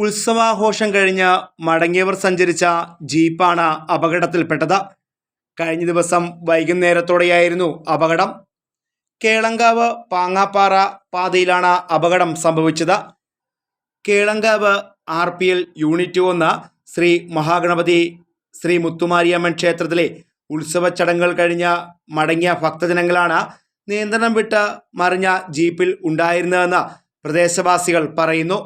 ഉത്സവാഘോഷം കഴിഞ്ഞ് മടങ്ങിയവർ സഞ്ചരിച്ച ജീപ്പാണ് അപകടത്തിൽപ്പെട്ടത്. കഴിഞ്ഞ ദിവസം വൈകുന്നേരത്തോടെയായിരുന്നു അപകടം. കേളങ്കാവ് പാങ്ങാപ്പാറ പാതയിലാണ് അപകടം സംഭവിച്ചത്. കേളങ്കാവ് RPL യൂണിറ്റ് 1 ശ്രീ മഹാഗണപതി ശ്രീ മുത്തുമാരിയമ്മൻ ക്ഷേത്രത്തിലെ ഉത്സവ ചടങ്ങുകൾ കഴിഞ്ഞ് മടങ്ങിയ ഭക്തജനങ്ങളാണ് നിയന്ത്രണം വിട്ട് മറിഞ്ഞ ജീപ്പിൽ ഉണ്ടായിരുന്നതെന്ന് പ്രദേശവാസികൾ പറയുന്നു.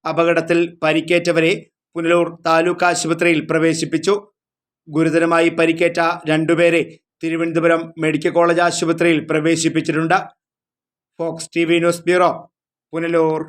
അപകടത്തിൽ പരിക്കേറ്റവരെ പുനലൂർ താലൂക്ക് ആശുപത്രിയിൽ പ്രവേശിപ്പിച്ചു. ഗുരുതരമായി പരിക്കേറ്റ 2 പേരെ തിരുവനന്തപുരം മെഡിക്കൽ കോളേജ് ആശുപത്രിയിൽ പ്രവേശിപ്പിച്ചിട്ടുണ്ട്. Fox TV news bureau, Punalur.